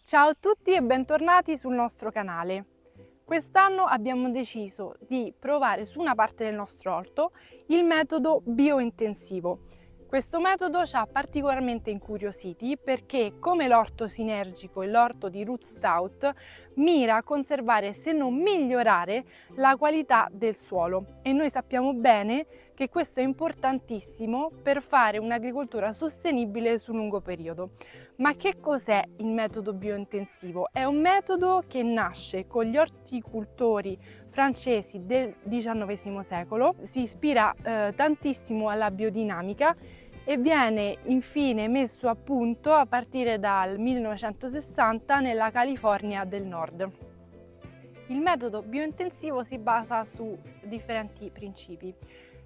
Ciao a tutti e bentornati sul nostro canale. Quest'anno abbiamo deciso di provare su una parte del nostro orto il metodo biointensivo. Questo metodo ci ha particolarmente incuriositi perché, come l'orto sinergico e l'orto di Root Stout, mira a conservare, se non migliorare, la qualità del suolo. E noi sappiamo bene che questo è importantissimo per fare un'agricoltura sostenibile sul lungo periodo. Ma che cos'è il metodo biointensivo? È un metodo che nasce con gli orticoltori francesi del XIX secolo, si ispira tantissimo alla biodinamica e viene infine messo a punto a partire dal 1960 nella California del Nord. Il metodo biointensivo si basa su differenti principi.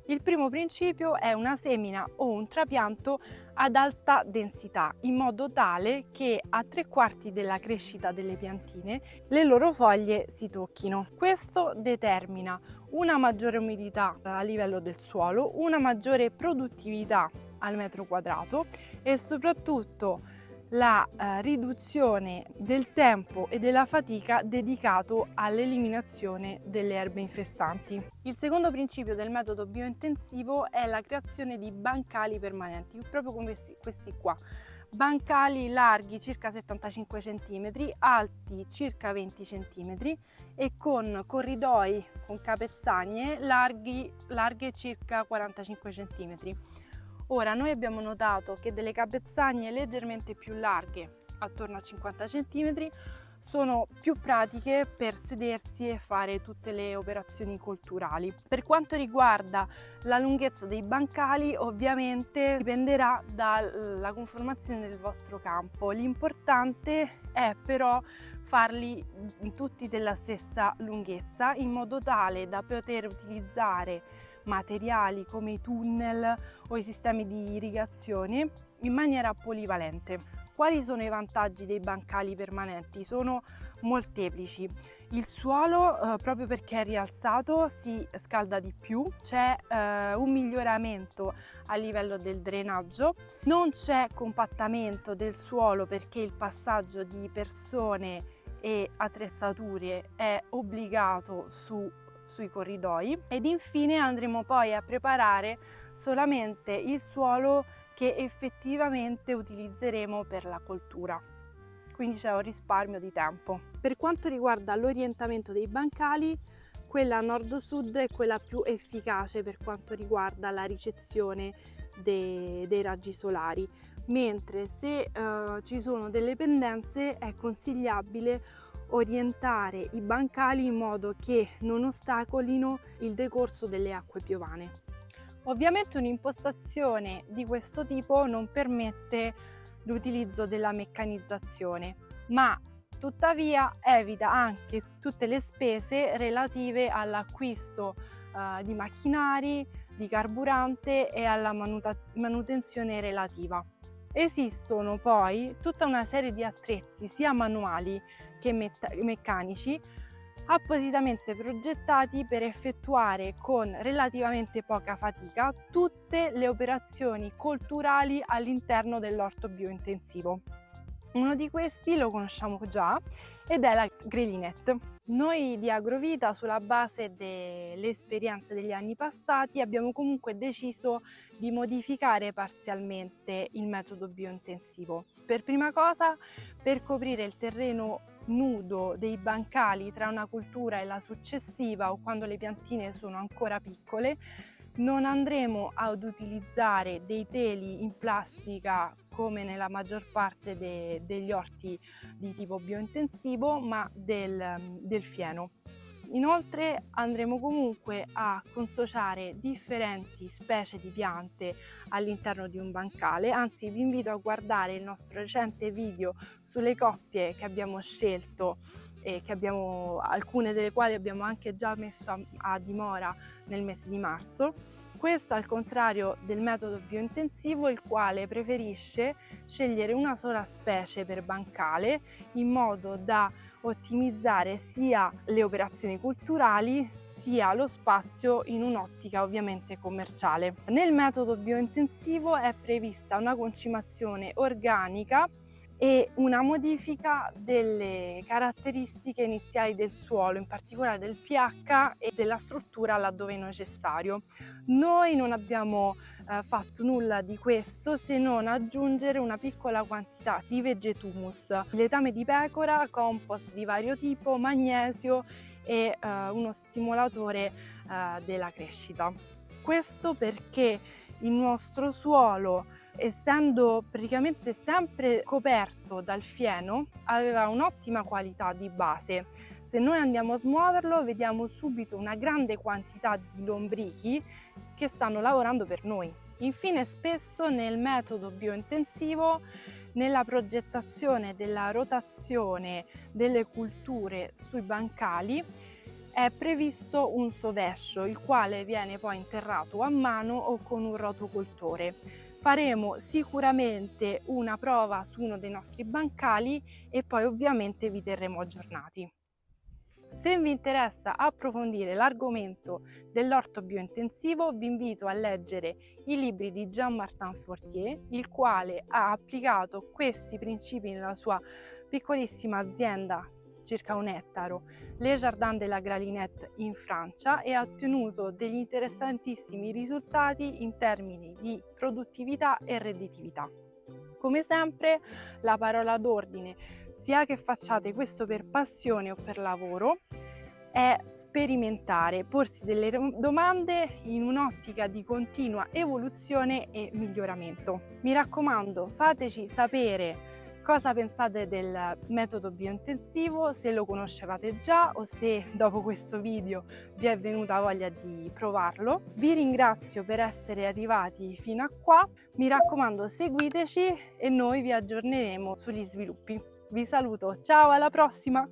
Il primo principio è una semina o un trapianto ad alta densità, in modo tale che a 3/4 della crescita delle piantine le loro foglie si tocchino. Questo determina una maggiore umidità a livello del suolo, una maggiore produttività al metro quadrato e soprattutto la riduzione del tempo e della fatica dedicato all'eliminazione delle erbe infestanti. Il secondo principio del metodo biointensivo è la creazione di bancali permanenti, proprio come questi qua. Bancali larghi circa 75 cm, alti circa 20 cm e con corridoi con capezzaglie larghe circa 45 cm. Ora, noi abbiamo notato che delle capezzaglie leggermente più larghe, attorno a 50 cm, sono più pratiche per sedersi e fare tutte le operazioni colturali. Per quanto riguarda la lunghezza dei bancali, ovviamente dipenderà dalla conformazione del vostro campo. L'importante è però farli tutti della stessa lunghezza, in modo tale da poter utilizzare materiali come i tunnel o i sistemi di irrigazione in maniera polivalente. Quali sono i vantaggi dei bancali permanenti? Sono molteplici. Il suolo, proprio perché è rialzato, si scalda di più, c'è un miglioramento a livello del drenaggio, non c'è compattamento del suolo perché il passaggio di persone e attrezzature è obbligato sui corridoi ed infine andremo poi a preparare solamente il suolo che effettivamente utilizzeremo per la coltura, quindi c'è un risparmio di tempo. Per quanto riguarda l'orientamento dei bancali, quella nord-sud è quella più efficace per quanto riguarda la ricezione dei raggi solari, mentre se ci sono delle pendenze è consigliabile orientare i bancali in modo che non ostacolino il decorso delle acque piovane. Ovviamente un'impostazione di questo tipo non permette l'utilizzo della meccanizzazione, ma tuttavia evita anche tutte le spese relative all'acquisto di macchinari, di carburante e alla manutenzione relativa. Esistono poi tutta una serie di attrezzi sia manuali che meccanici appositamente progettati per effettuare con relativamente poca fatica tutte le operazioni colturali all'interno dell'orto biointensivo. Uno di questi lo conosciamo già ed è la Grelinette. Noi di Agrovita, sulla base delle esperienze degli anni passati, abbiamo comunque deciso di modificare parzialmente il metodo biointensivo. Per prima cosa, per coprire il terreno nudo dei bancali tra una cultura e la successiva o quando le piantine sono ancora piccole, non andremo ad utilizzare dei teli in plastica come nella maggior parte degli orti di tipo biointensivo, ma del fieno. Inoltre andremo comunque a consociare differenti specie di piante all'interno di un bancale, anzi vi invito a guardare il nostro recente video sulle coppie che abbiamo scelto e alcune delle quali abbiamo anche già messo a dimora nel mese di marzo. Questo al contrario del metodo biointensivo, il quale preferisce scegliere una sola specie per bancale in modo da ottimizzare sia le operazioni culturali sia lo spazio in un'ottica ovviamente commerciale. Nel metodo biointensivo è prevista una concimazione organica e una modifica delle caratteristiche iniziali del suolo, in particolare del pH e della struttura laddove è necessario. Noi non abbiamo fatto nulla di questo se non aggiungere una piccola quantità di vegetumus, letame di pecora, compost di vario tipo, magnesio e uno stimolatore della crescita. Questo perché il nostro suolo, essendo praticamente sempre coperto dal fieno, aveva un'ottima qualità di base. Se noi andiamo a smuoverlo, vediamo subito una grande quantità di lombrichi che stanno lavorando per noi. Infine, spesso nel metodo biointensivo, nella progettazione della rotazione delle culture sui bancali, è previsto un sovescio, il quale viene poi interrato a mano o con un rotocoltore. Faremo sicuramente una prova su uno dei nostri bancali e poi ovviamente vi terremo aggiornati. Se vi interessa approfondire l'argomento dell'orto biointensivo, vi invito a leggere i libri di Jean-Martin Fortier, il quale ha applicato questi principi nella sua piccolissima azienda, circa 1 ettaro, Les Jardins de la Gralinette in Francia, e ha ottenuto degli interessantissimi risultati in termini di produttività e redditività. Come sempre, la parola d'ordine, sia che facciate questo per passione o per lavoro, è sperimentare, porsi delle domande in un'ottica di continua evoluzione e miglioramento. Mi raccomando, fateci sapere cosa pensate del metodo biointensivo, se lo conoscevate già o se dopo questo video vi è venuta voglia di provarlo. Vi ringrazio per essere arrivati fino a qua, mi raccomando seguiteci e noi vi aggiorneremo sugli sviluppi. Vi saluto, ciao, alla prossima!